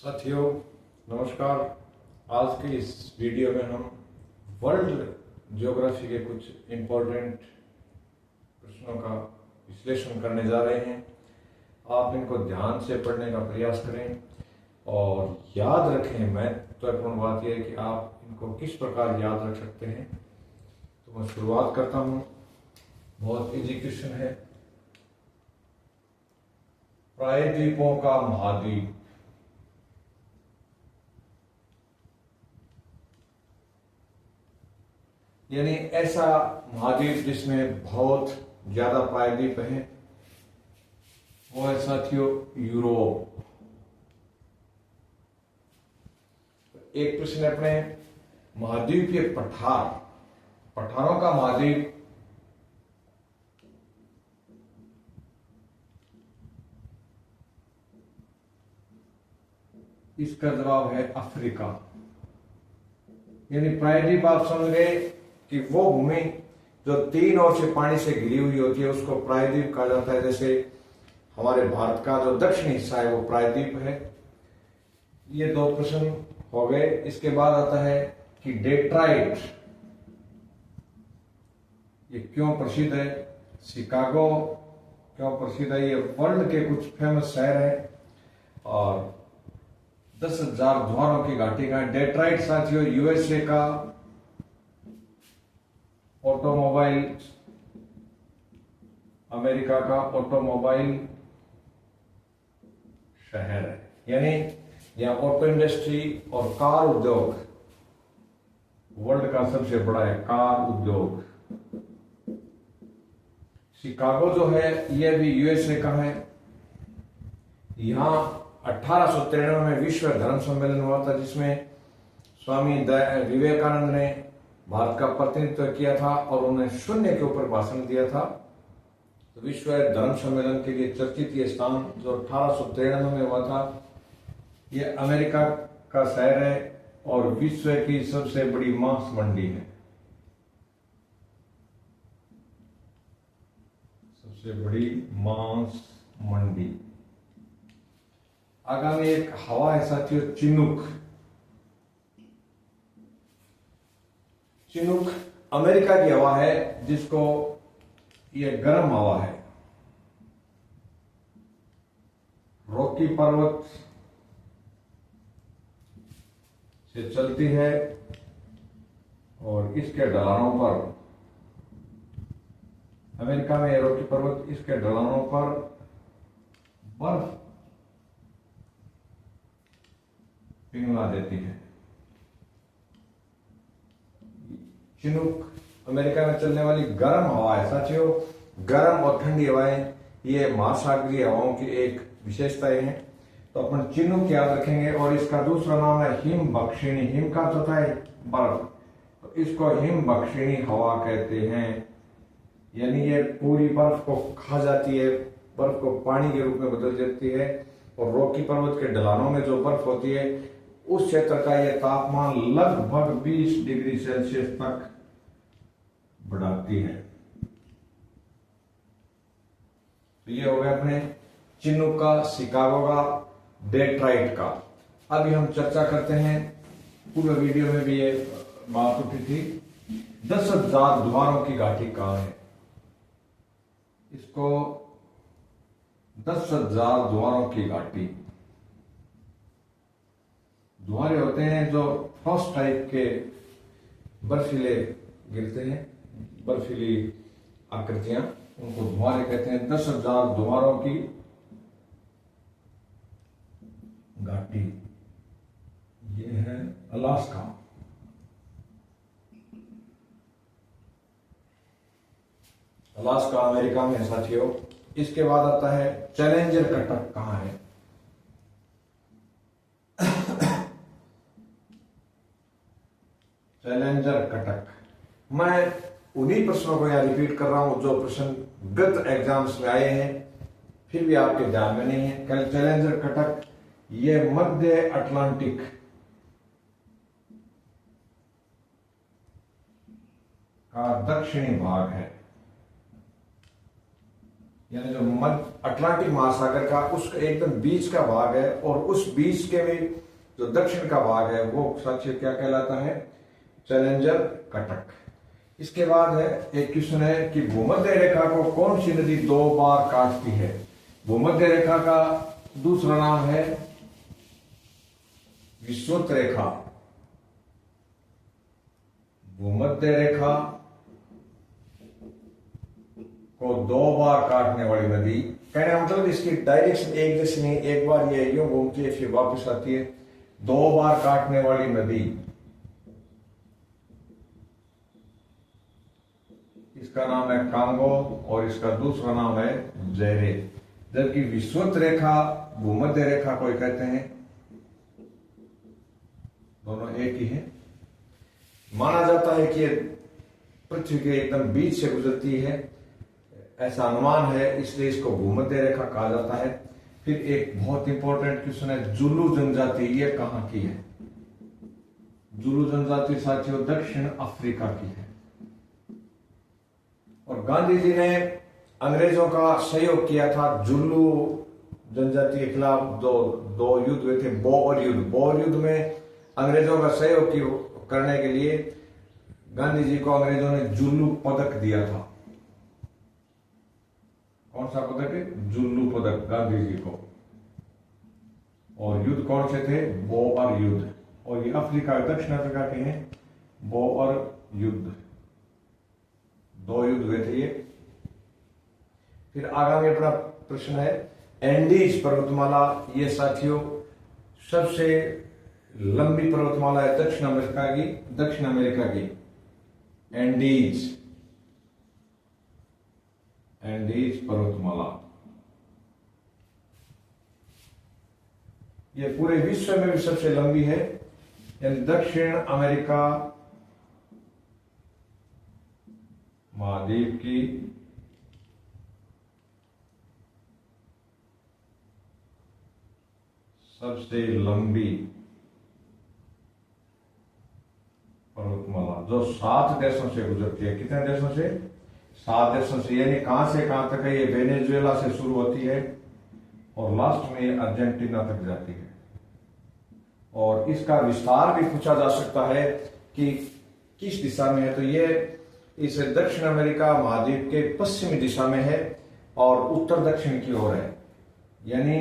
साथियों नमस्कार। आज के इस वीडियो में हम वर्ल्ड ज्योग्राफी के कुछ इम्पोर्टेंट प्रश्नों का विश्लेषण करने जा रहे हैं। आप इनको ध्यान से पढ़ने का प्रयास करें और याद रखें। महत्वपूर्ण बात यह है कि आप इनको किस प्रकार याद रख सकते हैं। तो मैं शुरुआत करता हूँ। बहुत इजी क्वेश्चन है। प्रायद्वीपों का महाद्वीप यानी ऐसा महाद्वीप जिसमें बहुत ज्यादा प्रायद्वीप है, वो है साथियों यूरोप। एक प्रश्न अपने महाद्वीपीय पठारों का महाद्वीप इसका जवाब है अफ्रीका। यानी प्रायद्वीप आप समझ गए कि वो भूमि जो तीन ओर से पानी से घिरी हुई होती है उसको प्रायद्वीप कहा जाता है। जैसे हमारे भारत का जो दक्षिणी हिस्सा है वो प्रायद्वीप है। ये दो प्रश्न हो गए। इसके बाद आता है कि डेट्राइट ये क्यों प्रसिद्ध है, शिकागो क्यों प्रसिद्ध है। ये वर्ल्ड के कुछ फेमस शहर है और 10,000 द्वारों की घाटी का है। डेट्राइट साथियों यूएसए का ऑटोमोबाइल, अमेरिका का ऑटोमोबाइल शहर है। यानी यहां ऑटो इंडस्ट्री और कार उद्योग वर्ल्ड का सबसे बड़ा है, कार उद्योग। शिकागो जो है यह भी यूएसए का है। यहां 1893 में विश्व धर्म सम्मेलन हुआ था जिसमें स्वामी विवेकानंद ने भारत का प्रतिनिधित्व किया था और उन्होंने शून्य के ऊपर भाषण दिया था। तो विश्व धर्म सम्मेलन के लिए चर्चित ये स्थान जो 1893 में हुआ था, ये अमेरिका का शहर है और विश्व की सबसे बड़ी मांस मंडी है। सबसे बड़ी मांस मंडी। आगामी एक हवा है साथियों चिनूक। चिनूक अमेरिका की हवा है जिसको ये गर्म हवा है। रॉकी पर्वत से चलती है और इसके ढलानों पर, अमेरिका में रॉकी पर्वत, इसके ढलानों पर बर्फ पिघला देती है। चिनूक अमेरिका में चलने वाली गर्म हवा है साथियों। गर्म और ठंडी हवाएं ये महासागरीय हवाओं की एक विशेषताएं हैं। तो अपन चिनूक याद रखेंगे। और इसका दूसरा नाम है हिम बख्शिणी। हिम का अर्थ होता है बर्फ, तो इसको हिम बख्शिणी हवा कहते हैं। यानी ये पूरी बर्फ को खा जाती है, बर्फ को पानी के रूप में बदल देती है। और रॉकी पर्वत के ढलानों में जो बर्फ होती है उस क्षेत्र का यह तापमान लगभग 20 डिग्री सेल्सियस तक बढ़ाती है। तो ये हो गया अपने चिनूक का, शिकागो का, डेट्राइट का। अभी हम चर्चा करते हैं, पूरे वीडियो में भी ये बात उठी थी, 10,000 द्वारों की घाटी कहां है। इसको 10,000 द्वारों की घाटी, द्वारे होते हैं जो ठोस टाइप के बर्फीले गिरते हैं, बर्फीली आकृतियां, उनको द्वारे कहते हैं। 10,000 द्वारों की घाटी ये है अलास्का। अलास्का अमेरिका में है साथियों। इसके बाद आता है चैलेंजर कटक कहां है। चैलेंजर कटक, मैं उन्हीं प्रश्नों को यहां रिपीट कर रहा हूं जो प्रश्न गत एग्जाम्स में आए हैं, फिर भी आपके ध्यान में नहीं है। कल चैलेंजर कटक ये मध्य अटलांटिक का दक्षिणी भाग है। यानी जो मध्य अटलांटिक महासागर का उसका एकदम बीच का भाग है, और उस बीच के में जो दक्षिण का भाग है वो साथियों क्या कहलाता है? चैलेंजर कटक। इसके बाद है एक क्वेश्चन है कि भूमध्य रेखा को कौन सी नदी 2 बार काटती है? भूमध्य रेखा का दूसरा नाम है विषुवत रेखा। भूमध्य रेखा को 2 बार काटने वाली नदी, कहने का मतलब इसकी डायरेक्शन एक जैसी नहीं, एक बार ये यूं घूमती है फिर वापस आती है। 2 बार काटने वाली नदी, इसका नाम है कांगो और इसका दूसरा नाम है जैरे। जबकि विषुवत रेखा भूमध्य रेखा को कहते हैं, दोनों एक ही है। माना जाता है कि पृथ्वी के एकदम बीच से गुजरती है, ऐसा अनुमान है, इसलिए इसको भूमध्य रेखा कहा जाता है। फिर एक बहुत इंपॉर्टेंट क्वेश्चन है, जुलू जनजाति ये कहां की है? जुलू जनजाति साथियों दक्षिण अफ्रीका की है। और गांधी जी ने अंग्रेजों का सहयोग किया था जुल्लू जनजाति के खिलाफ। दो युद्ध हुए थे, बोअर युद्ध। बोअर युद्ध में अंग्रेजों का सहयोग करने के लिए गांधी जी को अंग्रेजों ने जुल्लू पदक दिया था। कौन सा पदक है? जुल्लू पदक गांधी जी को। और युद्ध कौन से थे? बोअर युद्ध। और ये अफ्रीका, दक्षिण अफ्रीका के हैं बोअर युद्ध। 2 युद्ध हुए थे ये। फिर आगामी अपना प्रश्न है एंडीज पर्वतमाला। ये साथियों सबसे लंबी पर्वतमाला है दक्षिण अमेरिका की एंडीज पर्वतमाला। ये पूरे विश्व में भी सबसे लंबी है, यानी दक्षिण अमेरिका महाद्वीप की सबसे लंबी पर्वतमाला जो 7 देशों से गुजरती है। कितने देशों से? 7 देशों से। यानी कहां से कहां तक है? ये वेनेजुएला से शुरू होती है और लास्ट में ये अर्जेंटीना तक जाती है। और इसका विस्तार भी पूछा जा सकता है कि किस दिशा में है। तो ये इस दक्षिण अमेरिका महाद्वीप के पश्चिमी दिशा में है और उत्तर दक्षिण की ओर है। यानी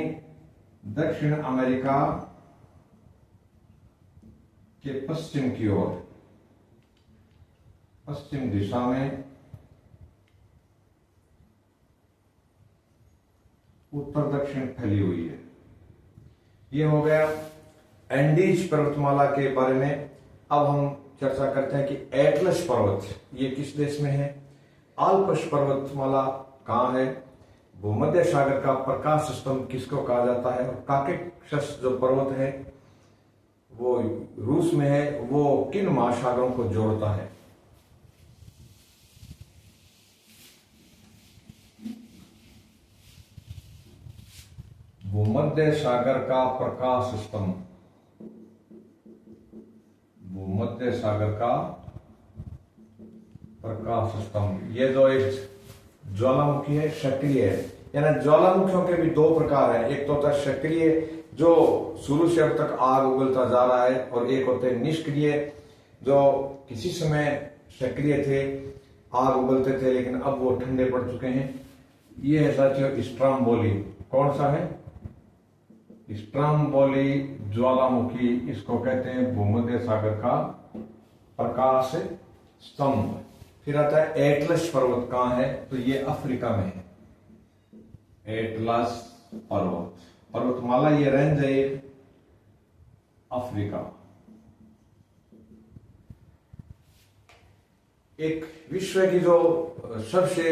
दक्षिण अमेरिका के पश्चिम की ओर, पश्चिम दिशा में उत्तर दक्षिण फैली हुई है। यह हो गया एंडीज पर्वतमाला के बारे में। अब हम चर्चा करते हैं कि एटलस पर्वत ये किस देश में है? आल्प्स पर्वतमाला कहां है? भूमध्य सागर का प्रकाश स्तंभ किसको कहा जाता है? और काकेशस जो पर्वत है वो रूस में है, वो किन महासागरों को जोड़ता है? भूमध्य सागर का प्रकाश स्तंभ, भूमध्य सागर का प्रकाश स्तंभ, ये जो एक ज्वालामुखी है, सक्रिय है। यानी ज्वालामुखियों के भी 2 प्रकार हैं। एक तो होता है सक्रिय जो शुरू से अब तक आग उगलता जा रहा है, और एक होते हैं निष्क्रिय जो किसी समय सक्रिय थे, आग उगलते थे लेकिन अब वो ठंडे पड़ चुके हैं। ये है साथियों स्ट्राम्बोली। कौन सा है? स्ट्राम्बोली ज्वालामुखी, इसको कहते हैं भूमध्य सागर का प्रकाश स्तंभ। फिर आता है एटलस पर्वत कहां है? तो ये अफ्रीका में है। एटलस पर्वतमाला ये रेंज है अफ्रीका। एक विश्व की जो सबसे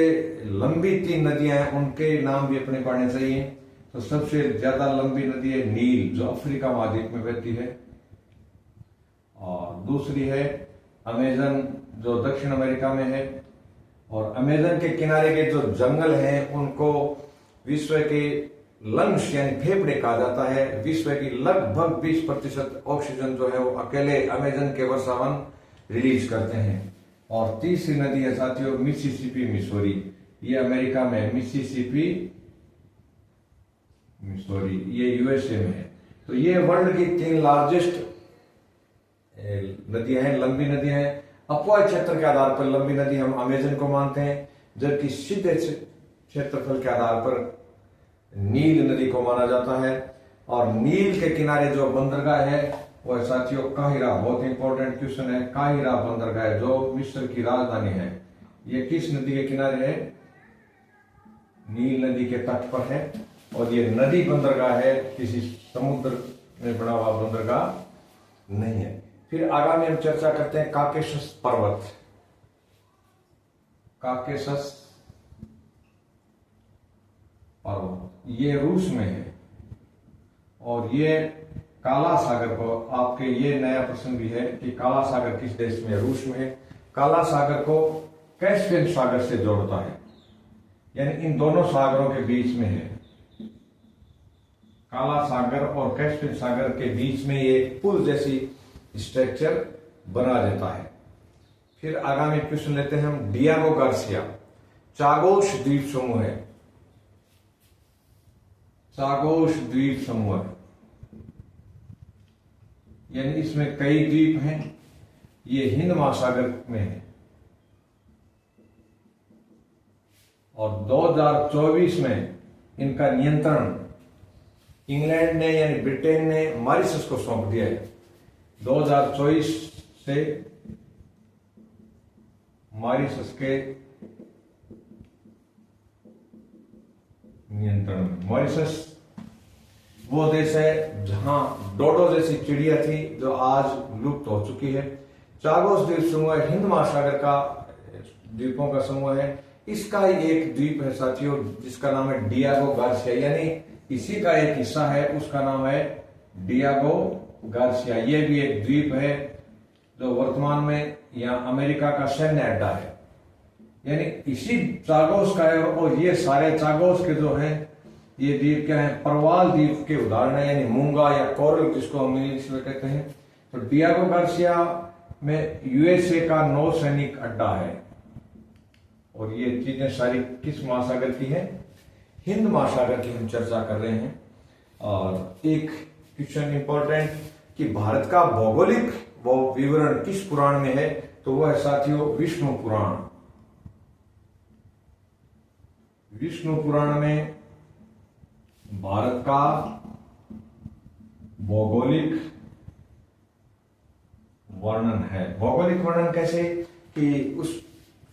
लंबी 3 नदियां हैं उनके नाम भी अपने पढ़ने चाहिए। तो सबसे ज्यादा लंबी नदी है नील जो अफ्रीका महाद्वीप में बहती है, और दूसरी है अमेजन जो दक्षिण अमेरिका में है। और अमेजन के किनारे के जो जंगल हैं उनको विश्व के लंग्स यानी फेफड़े कहा जाता है। विश्व की लगभग 20% ऑक्सीजन जो है वो अकेले अमेजन के वर्षावन रिलीज करते हैं। और तीसरी नदी है साथियों मिसिसिपी मिसौरी। ये अमेरिका में है, मिसिसिपी, सॉरी ये यूएसए में है। तो ये वर्ल्ड की 3 लार्जेस्ट नदियां हैं, लंबी नदियां हैं। अपवाह क्षेत्र के आधार पर लंबी नदी हम अमेजन को मानते हैं, जबकि सीधे क्षेत्रफल के आधार पर नील नदी को माना जाता है। और नील के किनारे जो बंदरगाह है वह साथियों काहिरा, बहुत इंपॉर्टेंट क्वेश्चन है, काहिरा बंदरगाह जो मिस्र की राजधानी है, ये किस नदी के किनारे है? नील नदी के तट पर है। और ये नदी बंदरगाह है, किसी समुद्र में बना हुआ बंदरगाह नहीं है। फिर आगामी हम चर्चा करते हैं काकेशस पर्वत। काकेशस पर्वत ये रूस में है, और ये काला सागर को, आपके ये नया प्रश्न भी है कि काला सागर किस देश में है? रूस में है। काला सागर को कैस्पियन सागर से जोड़ता है, यानी इन दोनों सागरों के बीच में है। काला सागर और कैस्पियन सागर के बीच में ये पुल जैसी स्ट्रक्चर बना देता है। फिर आगामी क्वेश्चन लेते हैं हम डियागो गार्सिया। चागोस द्वीप समूह है, चागोस द्वीप समूह है, यानी इसमें कई द्वीप हैं। ये हिंद महासागर में है, और 2024 में इनका नियंत्रण इंग्लैंड ने यानी ब्रिटेन ने मॉरिशस को सौंप दिया है। 2024 से मॉरिशस के नियंत्रण में। मॉरिशस वो देश है जहां डोडो जैसी चिड़िया थी जो आज लुप्त हो चुकी है। चागोस द्वीप समूह हिंद महासागर का द्वीपों का समूह है। इसका ही एक द्वीप है साथियों जिसका नाम है डियागो गार्सिया, यानी इसी का एक हिस्सा है, उसका नाम है डियागो गार्सिया। ये भी एक द्वीप है जो वर्तमान में यहाँ अमेरिका का सैन्य अड्डा है, यानी इसी चागोस का है। और ये सारे चागोस के जो हैं ये द्वीप क्या है? प्रवाल द्वीप के उदाहरण है, यानी मूंगा या कोरल जिसको हम इंग्लिश में कहते हैं। तो डियागो गार्सिया में यूएसए का नौसैनिक अड्डा है। और ये चीजें सारी किस महासागर की है? हिंद महासागर की हम चर्चा कर रहे हैं। और एक क्वेश्चन इंपॉर्टेंट कि भारत का भौगोलिक वो विवरण किस पुराण में है? तो वह है साथियों विष्णु पुराण। विष्णु पुराण में भारत का भौगोलिक वर्णन है। भौगोलिक वर्णन कैसे? कि उस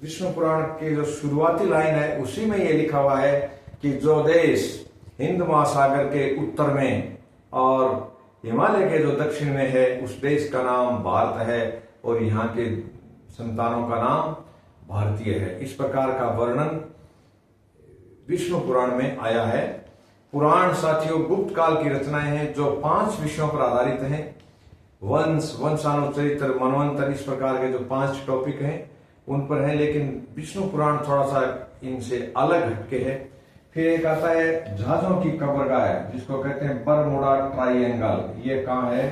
विष्णु पुराण के जो शुरुआती लाइन है उसी में यह लिखा हुआ है कि जो देश हिंद महासागर के उत्तर में और हिमालय के जो दक्षिण में है उस देश का नाम भारत है, और यहाँ के संतानों का नाम भारतीय है। इस प्रकार का वर्णन विष्णु पुराण में आया है। पुराण साथियों गुप्त काल की रचनाएं हैं जो 5 विषयों पर आधारित हैं। वंश, वंशानुचरित्र, मनवंतर, इस प्रकार के जो 5 टॉपिक हैं उन पर है। लेकिन विष्णु पुराण थोड़ा सा इनसे अलग हटके है। फिर एक आता है जहाजों की कब्रगाह है जिसको कहते हैं बरमुडा ट्राइएंगल। ये कहाँ है?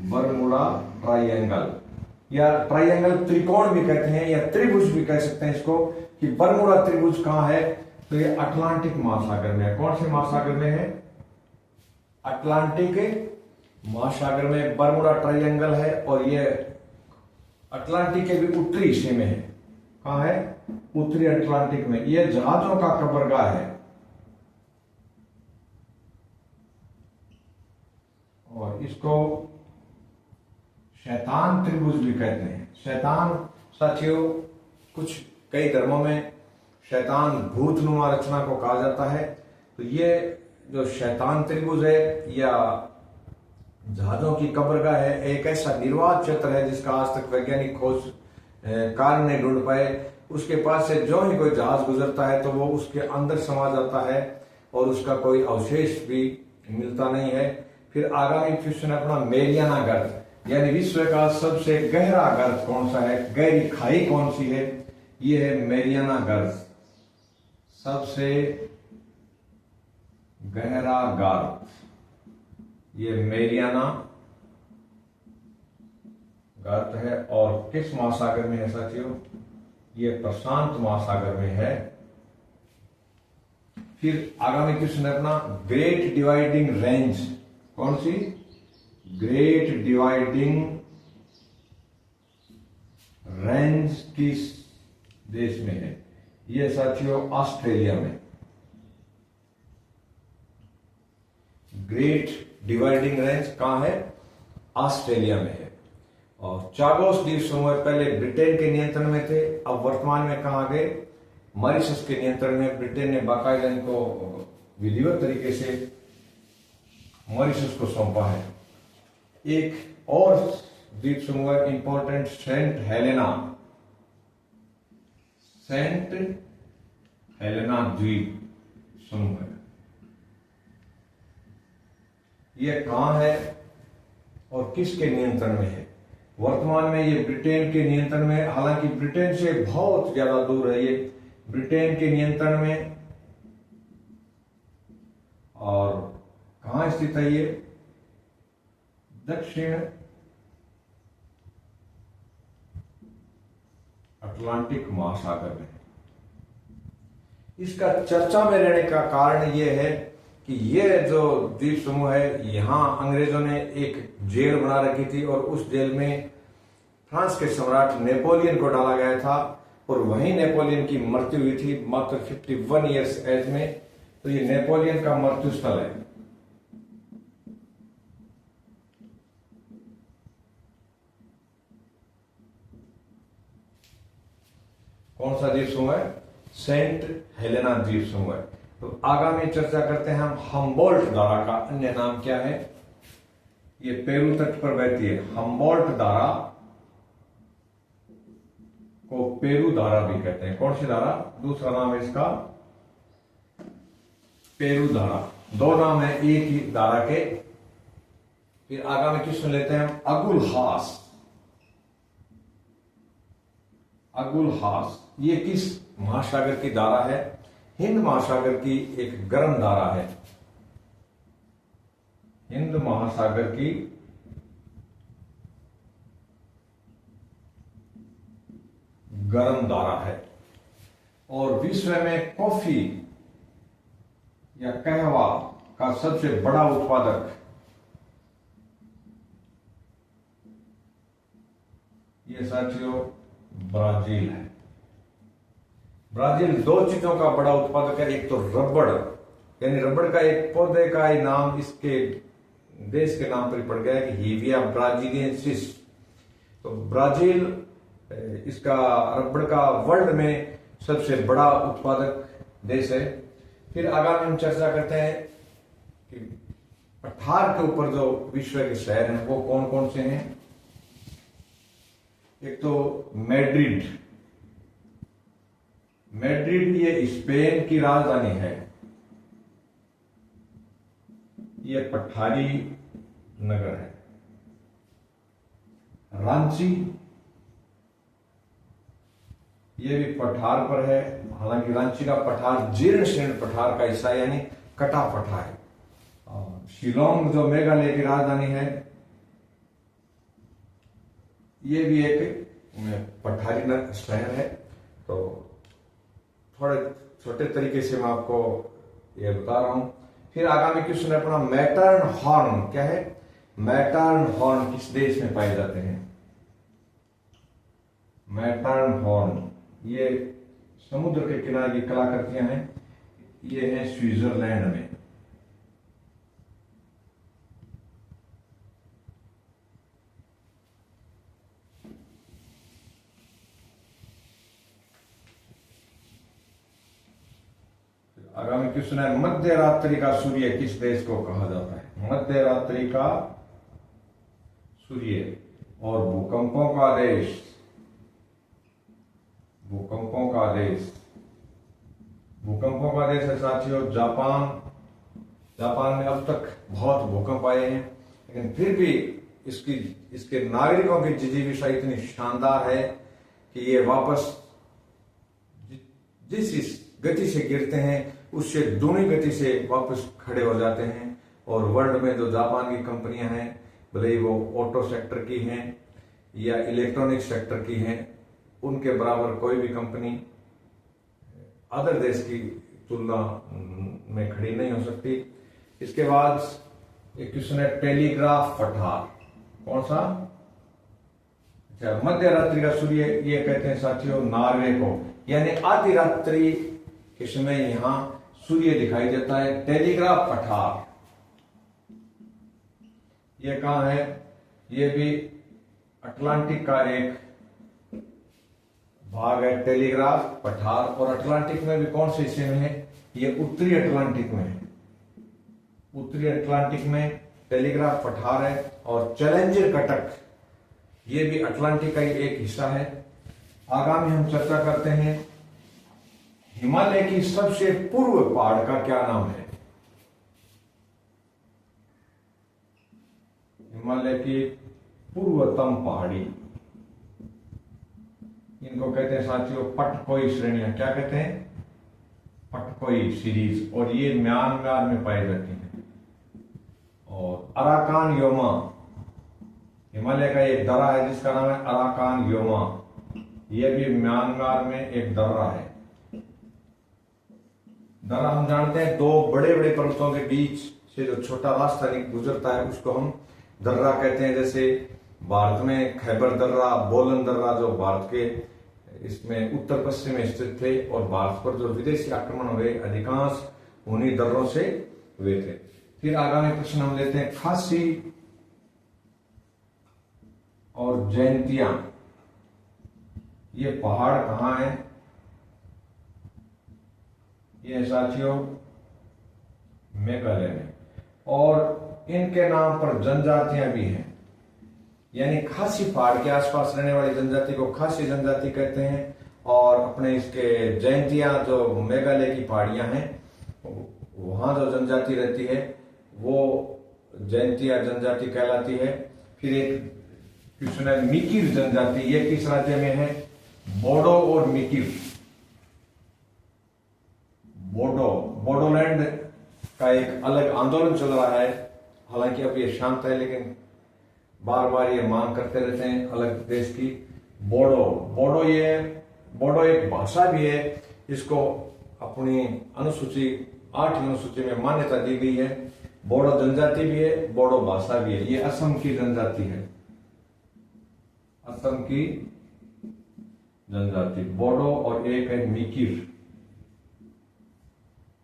बरमुडा ट्राइएंगल, या ट्राइएंगल त्रिकोण भी कहते हैं या त्रिभुज भी कह सकते हैं इसको। कि बरमुडा त्रिभुज कहाँ है? तो ये अटलांटिक महासागर में है। कौन से महासागर में है? अटलांटिक महासागर में बरमुडा ट्राइएंगल है, और ये अटलांटिक के भी उत्तरी हिस्से में है। कहाँ है? उत्तरी अटलांटिक में। यह जहाजों का कब्रगाह है। और इसको शैतान त्रिभुज भी कहते हैं। शैतान साथियों कुछ कई धर्मों में शैतान भूतनुमा रचना को कहा जाता है। तो ये जो शैतान त्रिभुज है या जहाजों की कब्रगाह है, एक ऐसा निर्वात क्षेत्र है जिसका आज तक वैज्ञानिक खोज कारण नहीं ढूंढ पाए। उसके पास से जो ही कोई जहाज गुजरता है तो वो उसके अंदर समा जाता है और उसका कोई अवशेष भी मिलता नहीं है। फिर आगामी क्वेश्चन अपना मेरियाना गर्त, यानी विश्व का सबसे गहरा गर्त कौन सा है? गहरी खाई कौन सी है? ये है मेरियाना गर्त, सबसे गहरा गर्त। ये मेरियाना गर्त है। और किस महासागर में है साथियों? ये प्रशांत महासागर में है। फिर आगामी क्वेश्चन है अपना ग्रेट डिवाइडिंग रेंज। कौन सी? ग्रेट डिवाइडिंग रेंज किस देश में है? ये साथियों ऑस्ट्रेलिया में। ग्रेट डिवाइडिंग रेंज कहां है? ऑस्ट्रेलिया में है। और चागोस द्वीप समूह पहले ब्रिटेन के नियंत्रण में थे, अब वर्तमान में कहां गए? मॉरिशस के नियंत्रण में। ब्रिटेन ने बाकायदा इनको विधिवत तरीके से मॉरिशस को सौंपा है। एक और द्वीप समूह important Saint Helena. Saint Helena द्वीप समूह है। यह कहां है और किसके नियंत्रण में है? वर्तमान में ये ब्रिटेन के नियंत्रण में, हालांकि ब्रिटेन से बहुत ज्यादा दूर है। ये ब्रिटेन के नियंत्रण में। और कहां स्थित है ये? दक्षिण अटलांटिक महासागर में। इसका चर्चा में रहने का कारण यह है कि ये जो द्वीप समूह है, यहां अंग्रेजों ने एक जेल बना रखी थी और उस जेल में फ्रांस के सम्राट नेपोलियन को डाला गया था और वहीं नेपोलियन की मृत्यु हुई थी मात्र 51 ईयर्स एज में। तो ये नेपोलियन का मृत्यु स्थल है। कौन सा द्वीप समूह है? सेंट हेलेना द्वीप समूह है। तो आगामी चर्चा करते हैं हम हम्बोल्ट धारा का अन्य नाम क्या है? ये पेरू तट पर बहती है। हम्बोल्ट धारा को पेरू धारा भी कहते हैं। कौन सी धारा? दूसरा नाम है इसका पेरू धारा। दो नाम है एक ही धारा के। फिर आगामी क्वेश्चन लेते हैं हम अगुलहास। अगुलहास ये किस महासागर की धारा है? हिंद महासागर की एक गर्म धारा है। हिंद महासागर की गर्म धारा है। और विश्व में कॉफी या कहवा का सबसे बड़ा उत्पादक ये साथियों ब्राजील है। ब्राजील दो चीजों का बड़ा उत्पादक है। एक तो रबड़, यानी रबड़ का एक पौधे का ही नाम इसके देश के नाम पर पड़ गया है कि हीविया ब्राजीलियंसिस। तो ब्राजील इसका रबड़ का वर्ल्ड में सबसे बड़ा उत्पादक देश है। फिर आगामी हम चर्चा करते हैं कि पठार के ऊपर जो विश्व के शहर हैं वो कौन कौन से हैं। एक तो मैड्रिड। मैड्रिड ये स्पेन की राजधानी है। ये पठारी नगर है। रांची ये भी पठार पर है, हालांकि रांची का पठार जीर्ण शीर्ण पठार का हिस्सा यानी कटा पठा है। शिलोंग जो मेघालय की राजधानी है ये भी एक पठारी शहर है। तो थोड़े छोटे तरीके से मैं आपको ये बता रहा हूं। फिर आगामी क्वेश्चन है अपना मैटर्न हॉर्न। क्या है? मैटर्न हॉर्न किस देश में पाए जाते हैं? मैटर्न हॉर्न ये समुद्र के किनारे की कलाकृतियां हैं। ये है स्विट्जरलैंड में। आगामी क्वेश्चन है मध्य रात्रि का सूर्य किस देश को कहा जाता है? मध्य रात्रि का सूर्य और भूकंपों का देश। भूकंपों का देश, भूकंपों का देश है साथियों जापान। जापान में अब तक बहुत भूकंप आए हैं, लेकिन फिर भी इसके नागरिकों की जिजीविषा इतनी शानदार है कि ये वापस जिस गति से गिरते हैं उससे दूनी गति से वापस खड़े हो जाते हैं। और वर्ल्ड में जो जापान की कंपनियां हैं, भले ही वो ऑटो सेक्टर की हैं या इलेक्ट्रॉनिक सेक्टर की हैं, उनके बराबर कोई भी कंपनी अदर देश की तुलना में खड़ी नहीं हो सकती। इसके बाद एक क्वेश्चन है टेलीग्राफ पठार, कौन सा? अच्छा, मध्य रात्रि का सूर्य ये कहते हैं साथियों नॉर्वे को, यानी आधी रात्रि के समय यहां सूर्य दिखाई देता है। टेलीग्राफ पठार ये कहां है? ये भी अटलांटिक का एक भाग है टेलीग्राफ पठार। और अटलांटिक में भी कौन से हिस्से में है? ये उत्तरी अटलांटिक में है। उत्तरी अटलांटिक में टेलीग्राफ पठार है। और चैलेंजर कटक ये भी अटलांटिक का ही एक हिस्सा है। आगामी हम चर्चा करते हैं हिमालय की सबसे पूर्व पहाड़ का क्या नाम है? हिमालय की पूर्वतम पहाड़ी, इनको कहते हैं साथियों पटकोई श्रेणियां। क्या कहते हैं? पटकोई सीरीज। और ये म्यांमार में पाई जाती है। और अराकान योमा, हिमालय का एक दर्रा है जिसका नाम है अराकान योमा, यह भी म्यांमार में एक दर्रा है। दर्रा हम जानते हैं दो बड़े बड़े पर्वतों के बीच से जो छोटा रास्ता गुजरता है उसको हम दर्रा कहते हैं। जैसे भारत में खैबर दर्रा, बोलन दर्रा जो भारत के इसमें उत्तर पश्चिम में स्थित थे, और भारत पर जो विदेशी आक्रमण हुए अधिकांश उन्हीं दर्रों से हुए थे। फिर आगामी प्रश्न हम लेते हैं खासी और जयंतिया, ये पहाड़ कहां है? ये साथियों मेघालय में। और इनके नाम पर जनजातियां भी हैं, यानी खासी पहाड़ के आसपास रहने वाली जनजाति को खासी जनजाति कहते हैं। और अपने इसके जयंतिया जो मेघालय की पहाड़ियां हैं वहां जो जनजाति रहती है वो जयंतिया जनजाति कहलाती है। फिर एक क्वेश्चन है मिकिर जनजाति, ये किस राज्य में है? बोडो और मिकिर। बोडोलैंड का एक अलग आंदोलन चल रहा है, हालांकि अब ये शांत है, लेकिन बार बार ये मांग करते रहते हैं अलग देश की। बोडो एक भाषा भी है, इसको अपनी अनुसूची 8वीं अनुसूची में मान्यता दी गई है। बोडो जनजाति भी है, बोडो भाषा भी है। ये असम की जनजाति है, असम की जनजाति बोडो। और एक है मिकिर,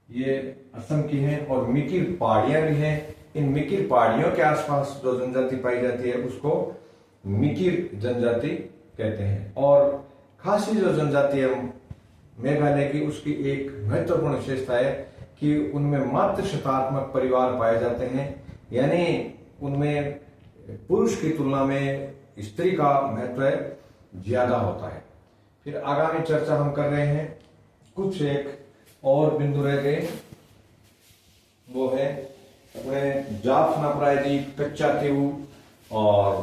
ये असम की है। और मिकिर पहाड़ियां भी हैं। इन मिकिर पहाड़ियों के आसपास जो जनजाति पाई जाती है उसको मिकिर जनजाति कहते हैं। और खासी जो जनजाति है मेघालय की, उसकी एक महत्वपूर्ण विशेषता है कि उनमें मातृशतात्मक परिवार पाए जाते हैं, यानी उनमें पुरुष की तुलना में स्त्री का महत्व ज्यादा होता है। फिर आगामी चर्चा हम कर रहे हैं, कुछ एक और बिंदु रह गए, वो है अपने जाफना प्रायद्वीप, कच्चा तीऊ और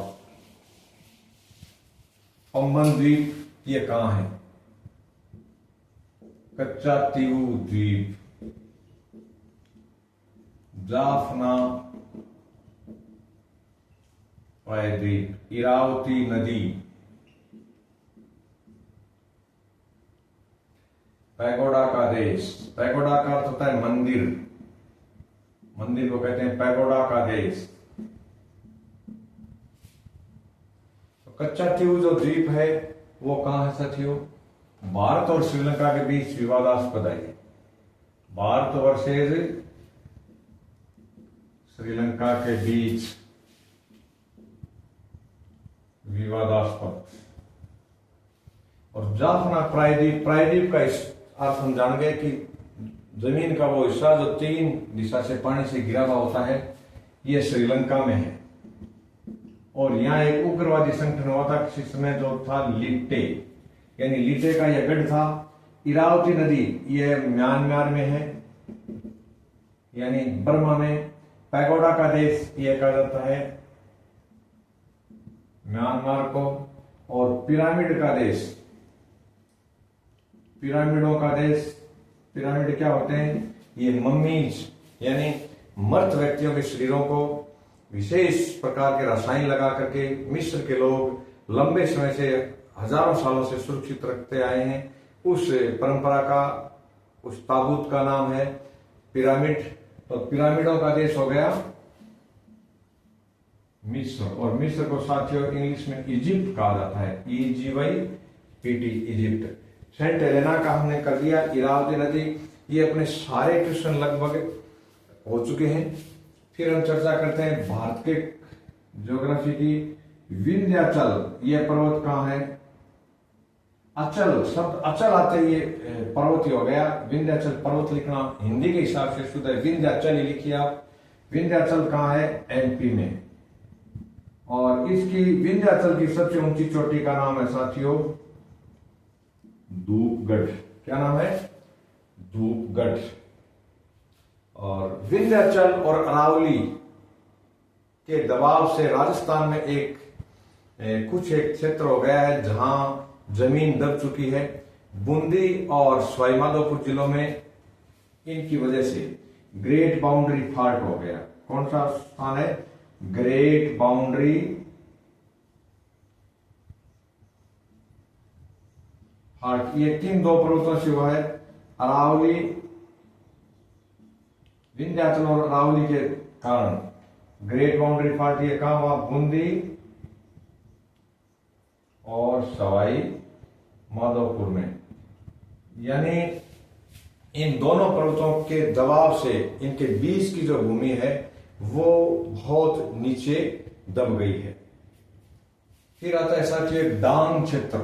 पंबन द्वीप। ये कहां है? कच्चा तीऊ द्वीप, जाफना प्रायद्वीप, इरावती नदी, पैगोडा का देश। पैगोडा का अर्थ होता है मंदिर, मंदिर को कहते हैं पैगोडा का देश। तो कच्चा तीऊ जो द्वीप है वो कहां है साथियों? भारत और श्रीलंका के बीच विवादास्पद है। भारत वर्सेज श्रीलंका के बीच विवादास्पद। और जाफना प्रायद्वीप, प्रायद्वीप का अर्थ हम जान गए कि जमीन का वो हिस्सा जो 3 दिशा से पानी से घिरा हुआ होता है, ये श्रीलंका में है। और यहाँ एक उग्रवादी संगठन हुआ था किसी समय जो था लिट्टे, यानी लिट्टे का यह गढ़ था। इरावती नदी ये म्यांमार में है, यानी बर्मा में। पैगोडा का देश ये कहा जाता है म्यांमार को। और पिरामिड का देश, पिरामिडों का देश, पिरामिड क्या होते हैं? ये मम्मीज, यानी मृत व्यक्तियों के शरीरों को विशेष प्रकार के रसायन लगा करके मिस्र के लोग लंबे समय से हजारों सालों से सुरक्षित रखते आए हैं। उस परंपरा का उस ताबूत का नाम है पिरामिड। तो पिरामिडों का देश हो गया मिस्र, और मिस्र को साथियों इंग्लिश में इजिप्ट कहा जाता है, EGYPT, इजिप्ट। सेंट हेलेना का हमने कर दिया, इरावती नदी, ये अपने सारे क्वेश्चन लगभग हो चुके हैं। फिर हम चर्चा करते हैं भारत के ज्योग्राफी की। विंध्याचल ये पर्वत कहाँ है? अचल, शब्द अचल आते ही ये पर्वत ही हो गया। विंध्याचल पर्वत लिखना हिंदी के हिसाब से शुद्ध है, विंध्याचल ही लिखिए आप। विंध्याचल कहाँ है? MP में। और इसकी विंध्याचल की सबसे ऊंची चोटी का नाम है साथियों धूपगढ़। क्या नाम है? धूपगढ़। और विंध्याचल और अरावली के दबाव से राजस्थान में एक क्षेत्र हो गया है जहां जमीन दब चुकी है। बूंदी और सवाईमाधोपुर जिलों में इनकी वजह से ग्रेट बाउंड्री फॉल्ट हो गया। कौन सा स्थान है? Great boundary fault. ये किन दो पर्वतों से हुआ है? अरावली, विंध्याचल और अरावली के कारण ग्रेट बाउंड्री फॉल्ट। ये कहां हुआ? बूंदी और सवाई माधोपुर में। यानी इन दोनों पर्वतों के दबाव से इनके बीच की जो भूमि है वो बहुत नीचे दब गई है। फिर आता है साथियों डांग क्षेत्र।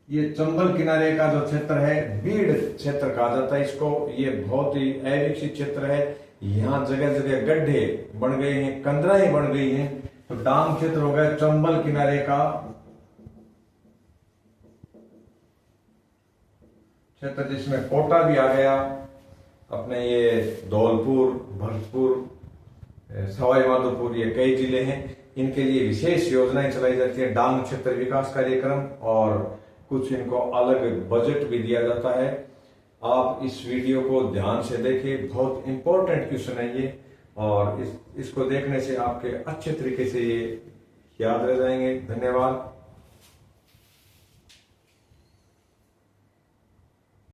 ये चंबल किनारे का जो क्षेत्र है, बीड़ क्षेत्र कहा जाता है इसको। ये बहुत ही अविकसित क्षेत्र है, यहाँ जगह जगह गड्ढे बन गए हैं, कंदराएं बन गई हैं। तो डांग क्षेत्र हो गया चंबल किनारे का क्षेत्र, जिसमें कोटा भी आ गया, अपने ये धौलपुर, भरतपुर, सवाई माधोपुर, ये कई जिले हैं। इनके लिए विशेष योजनाएं चलाई जाती है, डांग क्षेत्र विकास कार्यक्रम, और कुछ इनको अलग बजट भी दिया जाता है। आप इस वीडियो को ध्यान से देखें, बहुत इंपॉर्टेंट क्वेश्चन है ये, और इसको देखने से आपके अच्छे तरीके से ये याद रह जाएंगे। धन्यवाद।